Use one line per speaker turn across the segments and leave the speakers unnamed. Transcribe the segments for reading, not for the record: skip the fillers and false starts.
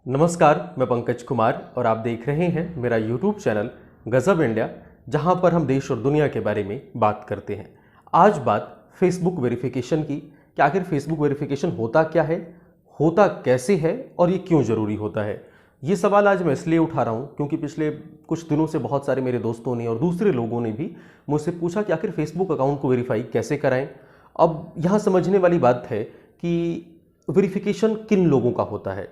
नमस्कार, मैं पंकज कुमार और आप देख रहे हैं मेरा YouTube चैनल गजब इंडिया, जहां पर हम देश और दुनिया के बारे में बात करते हैं। आज बात फेसबुक वेरिफिकेशन की कि आखिर फेसबुक वेरिफिकेशन होता क्या है, होता कैसे है और ये क्यों ज़रूरी होता है। ये सवाल आज मैं इसलिए उठा रहा हूँ क्योंकि पिछले कुछ दिनों से बहुत सारे मेरे दोस्तों ने और दूसरे लोगों ने भी मुझसे पूछा कि आखिर फेसबुक अकाउंट को वेरीफाई कैसे कराएं। अब यहाँ समझने वाली बात है कि वेरिफिकेशन किन लोगों का होता है।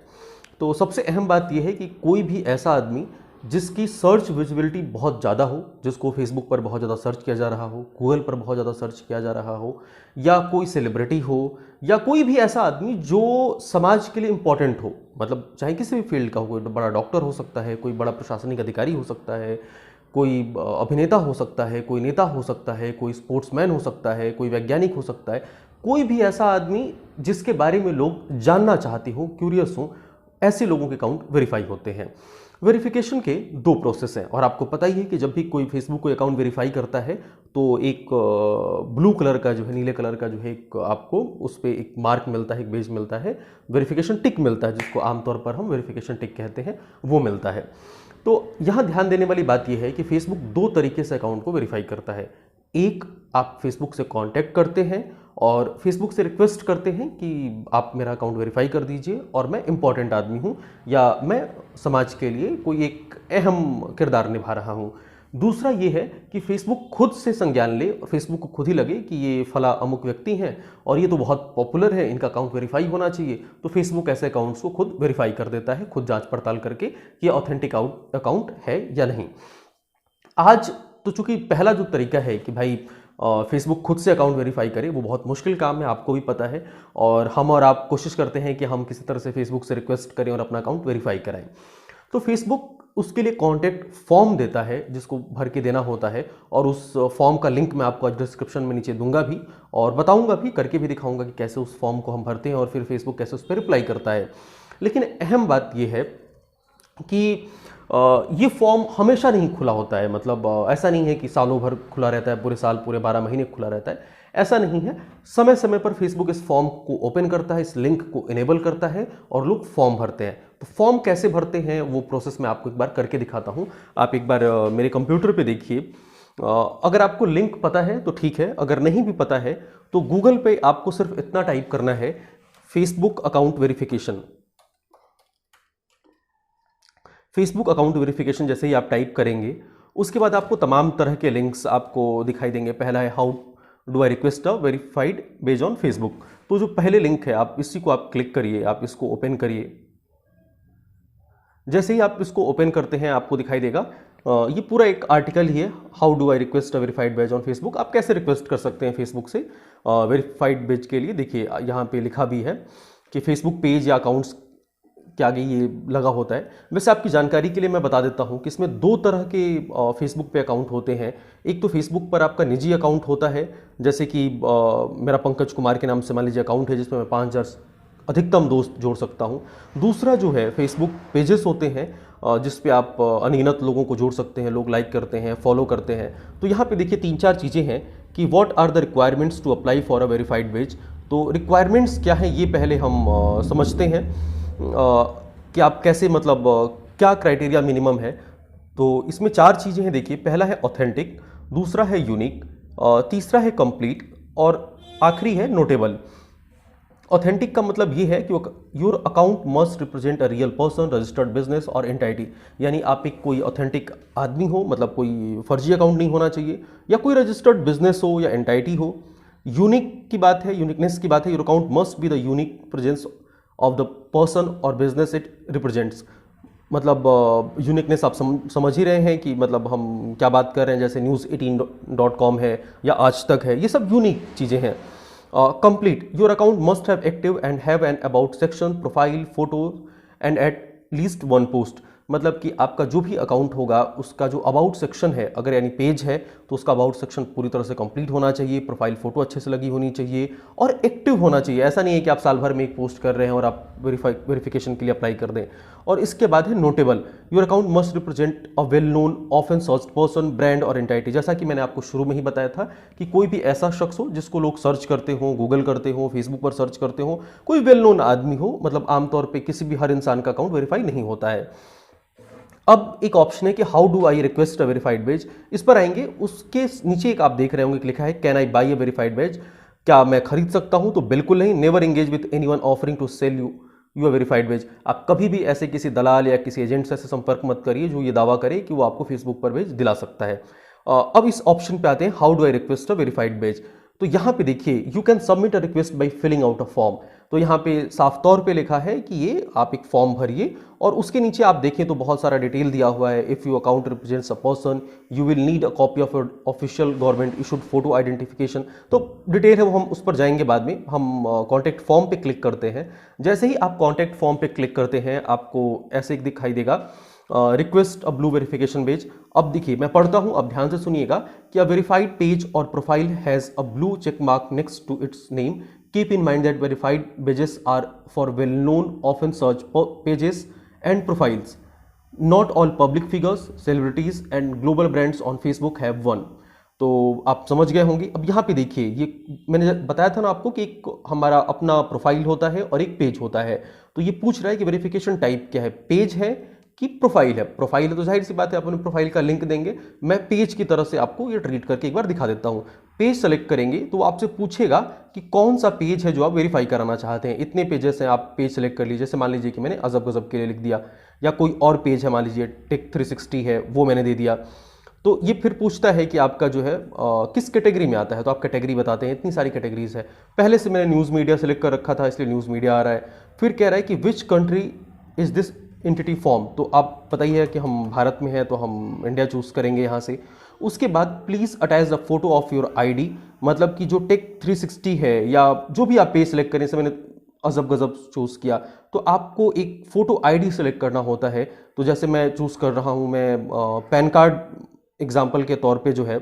तो सबसे अहम बात यह है कि कोई भी ऐसा आदमी जिसकी सर्च विजिबिलिटी बहुत ज़्यादा हो, जिसको फेसबुक पर बहुत ज़्यादा सर्च किया जा रहा हो, गूगल पर बहुत ज़्यादा सर्च किया जा रहा हो, या कोई सेलिब्रिटी हो, या कोई भी ऐसा आदमी जो समाज के लिए इम्पॉर्टेंट हो, मतलब चाहे किसी भी फील्ड का हो। कोई बड़ा डॉक्टर हो सकता है, कोई बड़ा प्रशासनिक अधिकारी हो सकता है, कोई अभिनेता हो सकता है, कोई नेता हो सकता है, कोई स्पोर्ट्समैन हो सकता है, कोई वैज्ञानिक हो सकता है। कोई भी ऐसा आदमी जिसके बारे में लोग जानना चाहते हो, क्यूरियस हो, ऐसे लोगों के अकाउंट वेरीफाई होते हैं। वेरिफिकेशन के दो प्रोसेस हैं और आपको पता ही है कि जब भी कोई फेसबुक कोई अकाउंट वेरीफाई करता है तो एक ब्लू कलर का जो है, नीले कलर का जो है, एक आपको उस पर एक मार्क मिलता है, एक बेज मिलता है, वेरिफिकेशन टिक मिलता है, जिसको आमतौर पर हम वेरिफिकेशन टिक कहते हैं, वो मिलता है। तो यहाँ ध्यान देने वाली बात यह है कि फेसबुक दो तरीके से अकाउंट को वेरीफाई करता है। एक, आप फेसबुक से कांटेक्ट करते हैं और फेसबुक से रिक्वेस्ट करते हैं कि आप मेरा अकाउंट वेरीफाई कर दीजिए और मैं इंपॉर्टेंट आदमी हूं या मैं समाज के लिए कोई एक अहम किरदार निभा रहा हूं। दूसरा ये है कि फेसबुक खुद से संज्ञान ले और फेसबुक को खुद ही लगे कि ये फला अमुक व्यक्ति हैं और ये तो बहुत पॉपुलर है, इनका अकाउंट वेरीफाई होना चाहिए, तो फेसबुक ऐसे अकाउंट्स को खुद वेरीफाई कर देता है, खुद जांच पड़ताल करके कि ये ऑथेंटिक अकाउंट है या नहीं। आज तो चूंकि पहला जो तरीका है कि भाई फेसबुक खुद से अकाउंट वेरीफाई करे, वो बहुत मुश्किल काम है, आपको भी पता है, और हम और आप कोशिश करते हैं कि हम किसी तरह से फेसबुक से रिक्वेस्ट करें और अपना अकाउंट वेरीफाई कराएं। तो फेसबुक उसके लिए कॉन्टैक्ट फॉर्म देता है जिसको भर के देना होता है, और उस फॉर्म का लिंक मैं आपको डिस्क्रिप्शन में नीचे दूंगा भी और बताऊंगा भी, करके भी दिखाऊंगा कि कैसे उस फॉर्म को हम भरते हैं और फिर फेसबुक कैसे उस पर रिप्लाई करता है। लेकिन अहम बात यह है कि ये फॉर्म हमेशा नहीं खुला होता है, मतलब ऐसा नहीं है कि सालों भर खुला रहता है, पूरे साल पूरे 12 महीने खुला रहता है, ऐसा नहीं है। समय समय पर फेसबुक इस फॉर्म को ओपन करता है, इस लिंक को इनेबल करता है और लोग फॉर्म भरते हैं। तो फॉर्म कैसे भरते हैं वो प्रोसेस मैं आपको एक बार करके दिखाता हूँ। आप एक बार मेरे कंप्यूटर पे देखिए। अगर आपको लिंक पता है तो ठीक है, अगर नहीं भी पता है तो गूगल पे आपको सिर्फ इतना टाइप करना है, Facebook account verification. Facebook account verification जैसे ही आप टाइप करेंगे उसके बाद आपको तमाम तरह के लिंक्स आपको दिखाई देंगे। पहला है how do I request a verified page on Facebook. तो जो पहले लिंक है आप इसी को आप क्लिक करिए, आप इसको ओपन करिए। जैसे ही आप इसको ओपन करते हैं आपको दिखाई देगा ये पूरा एक आर्टिकल ही है, how do I request a verified page on Facebook. आप कैसे रिक्वेस्ट कर सकते हैं फेसबुक से वेरीफाइड पेज के लिए। देखिए यहाँ पे लिखा भी है कि फेसबुक पेज या अकाउंट्स के आगे ये लगा होता है। वैसे आपकी जानकारी के लिए मैं बता देता हूँ कि इसमें दो तरह के फेसबुक पे अकाउंट होते हैं। एक तो फेसबुक पर आपका निजी अकाउंट होता है, जैसे कि मेरा पंकज कुमार के नाम से मान लीजिए अकाउंट है जिसमें मैं 5000 अधिकतम दोस्त जोड़ सकता हूँ। दूसरा जो है फेसबुक पेजेस होते हैं जिस पे आप अनगिनत लोगों को जोड़ सकते हैं, लोग लाइक करते हैं, फॉलो करते हैं। तो यहाँ पे देखिए 3-4 चीज़ें हैं कि what are the requirements to apply for a verified page. तो रिक्वायरमेंट्स क्या है ये पहले हम समझते हैं कि आप कैसे, मतलब क्या क्राइटेरिया मिनिमम है। तो इसमें 4 चीज़ें हैं। देखिए पहला है ऑथेंटिक, दूसरा है यूनिक, तीसरा है कंप्लीट और आखिरी है नोटेबल। ऑथेंटिक का मतलब ये है कि your account must represent a real person, registered business और एंटाइटी। यानी आप एक कोई ऑथेंटिक आदमी हो, मतलब कोई फर्जी अकाउंट नहीं होना चाहिए, या कोई रजिस्टर्ड बिजनेस हो या एंटाइटी हो। यूनिक की बात है, यूनिकनेस की बात है, your account must be the unique presence of the person और बिजनेस इट रिप्रेजेंट्स। मतलब यूनिकनेस आप समझ ही रहे हैं कि मतलब हम क्या बात कर रहे हैं। जैसे news18.com है या आज तक है, ये सब यूनिक चीज़ें हैं। Complete, your account must have active and have an about section, profile, photo and at least 1 post. मतलब कि आपका जो भी अकाउंट होगा उसका जो अबाउट सेक्शन है, अगर यानी पेज है तो उसका अबाउट सेक्शन पूरी तरह से कंप्लीट होना चाहिए, प्रोफाइल फोटो अच्छे से लगी होनी चाहिए और एक्टिव होना चाहिए। ऐसा नहीं है कि आप साल भर में एक पोस्ट कर रहे हैं और आप वेरिफिकेशन के लिए अप्लाई कर दें। और इसके बाद है notable, your account must represent a well known often search person, brand और एंटाइटी। जैसा कि मैंने आपको शुरू में ही बताया था कि कोई भी ऐसा शख्स हो जिसको लोग सर्च करते हो, गूगल करते हो, फेसबुक पर सर्च करते हो, कोई वेल नोन आदमी हो। मतलब आमतौर पे किसी भी हर इंसान का अकाउंट वेरीफाई नहीं होता है। अब एक ऑप्शन है कि how do I request a verified page, इस पर आएंगे। उसके नीचे एक आप देख रहे होंगे कि लिखा है can I buy a verified page, क्या मैं खरीद सकता हूं? तो बिल्कुल नहीं। Never engage with anyone offering to sell you a verified page. आप कभी भी ऐसे किसी दलाल या किसी एजेंट से संपर्क मत करिए जो ये दावा करे कि वो आपको फेसबुक पर पेज दिला सकता है। अब इस ऑप्शन पे आते हैं, how do I request a verified page. तो यहां पे देखिए, you can submit a request by filling out a form. तो यहाँ पे साफ तौर पे लिखा है कि ये आप एक फॉर्म भरिए और उसके नीचे आप देखें तो बहुत सारा डिटेल दिया हुआ है। If you account represents a person you will need a copy of official government issued photo identification. तो डिटेल है वो हम उस पर जाएंगे बाद में। हम कॉन्टैक्ट फॉर्म पे क्लिक करते हैं। जैसे ही आप कॉन्टैक्ट फॉर्म पे क्लिक करते हैं आपको ऐसे एक दिखाई देगा, रिक्वेस्ट अ ब्लू वेरिफिकेशन पेज। अब देखिए मैं पढ़ता हूं, अब ध्यान से सुनिएगा कि अ वेरीफाइड पेज और profile has a blue check mark next to its name. Keep in mind that verified pages are for well known often search pages and profiles. Not all public figures, celebrities and global brands on Facebook have one. तो आप समझ गए होंगे। अब यहाँ पे देखिए, ये मैंने बताया था ना आपको कि एक हमारा अपना प्रोफाइल होता है और एक पेज होता है। तो ये पूछ रहा है कि वेरिफिकेशन टाइप क्या है, पेज है कि प्रोफाइल है। प्रोफाइल है तो जाहिर सी बात है अपने प्रोफाइल का लिंक देंगे। मैं पेज की तरह से आपको ये ट्रीट करके एक बार दिखा देता हूं। पेज सेलेक्ट करेंगे तो वो आपसे पूछेगा कि कौन सा पेज है जो आप वेरीफाई कराना चाहते हैं। इतने पेजेस हैं, आप पेज सेलेक्ट कर लीजिए। जैसे मान लीजिए कि मैंने अजब गजब के लिए लिख दिया, या कोई और पेज है मान लीजिए टेक 360 है वो मैंने दे दिया। तो ये फिर पूछता है कि आपका जो है किस कैटेगरी में आता है, तो आप कैटेगरी बताते हैं। इतनी सारी कैटेगरीज है। पहले से मैंने न्यूज़ मीडिया सेलेक्ट कर रखा था इसलिए न्यूज़ मीडिया आ रहा है। फिर कह रहा है कि which country is this entity form. तो आप पता ही है कि हम भारत में हैं तो हम इंडिया चूज करेंगे यहाँ से। उसके बाद please attach the photo of your ID, मतलब कि जो टेक 360 है या जो भी आप पेज सेलेक्ट करें, से मैंने अजब गजब चूज किया तो आपको एक फोटो आईडी सेलेक्ट करना होता है। तो जैसे मैं चूज कर रहा हूँ, मैं पैन कार्ड एग्जाम्पल के तौर पे जो है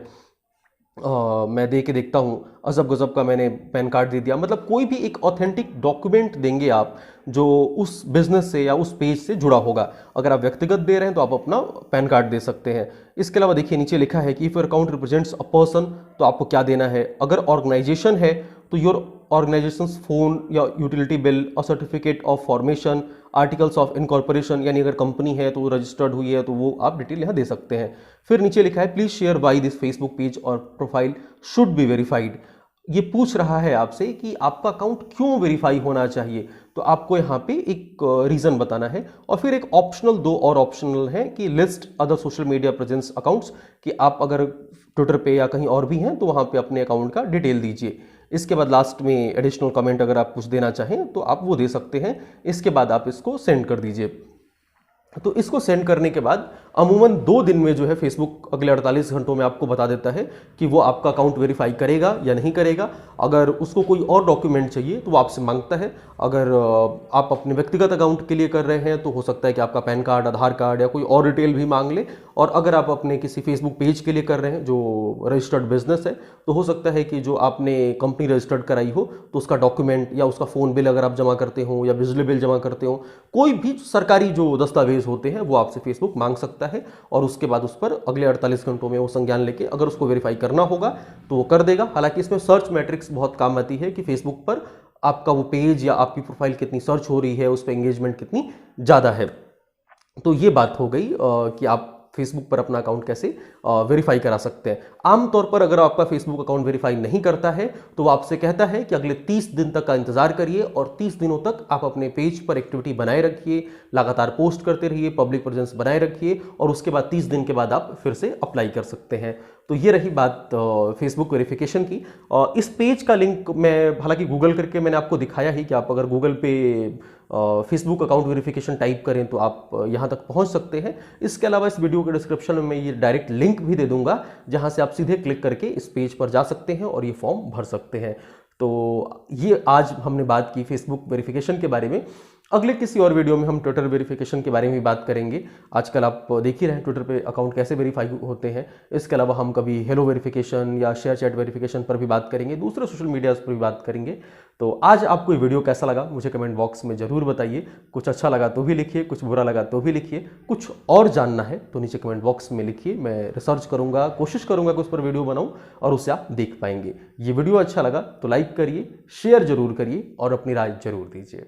मैं दे के देखता हूँ, अजब गजब का मैंने पैन कार्ड दे दिया। मतलब कोई भी एक ऑथेंटिक डॉक्यूमेंट देंगे आप जो उस बिजनेस से या उस पेज से जुड़ा होगा। अगर आप व्यक्तिगत दे रहे हैं तो आप अपना पैन कार्ड दे सकते हैं। इसके अलावा देखिए नीचे लिखा है कि if your account represents a person, तो आपको क्या देना है। अगर ऑर्गेनाइजेशन है तो योर ऑर्गेनाइजेशंस फोन या utility bill, a certificate of formation, articles of incorporation, यानी अगर कंपनी है तो रजिस्टर्ड हुई है तो वो आप डिटेल यहाँ दे सकते हैं। फिर नीचे लिखा है please share why this Facebook page और प्रोफाइल शुड बी वेरीफाइड। ये पूछ रहा है आपसे कि आपका अकाउंट क्यों वेरीफाई होना चाहिए। तो आपको यहाँ पे एक रीजन बताना है। और फिर एक ऑप्शनल, दो और ऑप्शनल है कि list other social media presence accounts, कि आप अगर ट्विटर पे या कहीं और भी हैं तो वहाँ पे अपने अकाउंट का डिटेल दीजिए। इसके बाद लास्ट में एडिशनल कमेंट अगर आप कुछ देना चाहें तो आप वो दे सकते हैं। इसके बाद आप इसको सेंड कर दीजिए। तो इसको सेंड करने के बाद अमूमन 2 दिन में जो है फेसबुक अगले 48 घंटों में आपको बता देता है कि वो आपका अकाउंट वेरीफाई करेगा या नहीं करेगा। अगर उसको कोई और डॉक्यूमेंट चाहिए तो वो आपसे मांगता है। अगर आप अपने व्यक्तिगत अकाउंट के लिए कर रहे हैं तो हो सकता है कि आपका पैन कार्ड, आधार कार्ड या कोई और डिटेल भी मांग ले। और अगर आप अपने किसी फेसबुक पेज के लिए कर रहे हैं जो रजिस्टर्ड बिजनेस है तो हो सकता है कि जो आपने कंपनी रजिस्टर्ड कराई हो तो उसका डॉक्यूमेंट या उसका फ़ोन बिल अगर आप जमा करते हो या बिजली बिल जमा करते हो, कोई भी सरकारी जो दस्तावेज होते हैं वो आपसे फेसबुक मांग सकता है। और उसके बाद उस पर अगले 48 घंटों में वो संज्ञान लेके अगर उसको वेरीफाई करना होगा तो वो कर देगा। हालांकि इसमें सर्च मैट्रिक्स बहुत काम आती है कि फेसबुक पर आपका वो पेज या आपकी प्रोफाइल कितनी सर्च हो रही है, उस पर एंगेजमेंट कितनी ज़्यादा है। तो ये बात हो गई कि आप फेसबुक पर अपना अकाउंट कैसे वेरीफाई करा सकते हैं। आमतौर पर अगर आपका फेसबुक अकाउंट वेरीफाई नहीं करता है तो वो आपसे कहता है कि अगले 30 दिन तक का इंतजार करिए और 30 दिनों तक आप अपने पेज पर एक्टिविटी बनाए रखिए, लगातार पोस्ट करते रहिए, पब्लिक प्रेजेंस बनाए रखिए और उसके बाद 30 दिन के बाद आप फिर से अप्लाई कर सकते हैं। तो ये रही बात फेसबुक वेरिफिकेशन की। इस पेज का लिंक मैं हालांकि गूगल करके मैंने आपको दिखाया ही कि आप अगर गूगल पे फेसबुक अकाउंट वेरिफिकेशन टाइप करें तो आप यहाँ तक पहुँच सकते हैं। इसके अलावा इस वीडियो के डिस्क्रिप्शन में मैं ये डायरेक्ट लिंक भी दे दूंगा जहाँ से आप सीधे क्लिक करके इस पेज पर जा सकते हैं और ये फॉर्म भर सकते हैं। तो ये आज हमने बात की फेसबुक वेरिफिकेशन के बारे में। अगले किसी और वीडियो में हम ट्विटर वेरिफिकेशन के बारे में बात करेंगे। आजकल आप देख ही रहे हैं ट्विटर पे अकाउंट कैसे वेरीफाई होते हैं। इसके अलावा हम कभी हेलो वेरिफिकेशन या शेयर चैट वेरिफिकेशन पर भी बात करेंगे, दूसरे सोशल मीडियाज पर भी बात करेंगे। तो आज आपको ये वीडियो कैसा लगा मुझे कमेंट बॉक्स में ज़रूर बताइए। कुछ अच्छा लगा तो भी लिखिए, कुछ बुरा लगा तो भी लिखिए, कुछ और जानना है तो नीचे कमेंट बॉक्स में लिखिए। मैं रिसर्च करूँगा, कोशिश करूँगा कि उस पर वीडियो बनाऊँ और उसे आप देख पाएंगे। ये वीडियो अच्छा लगा तो लाइक करिए, शेयर जरूर करिए और अपनी राय जरूर दीजिए।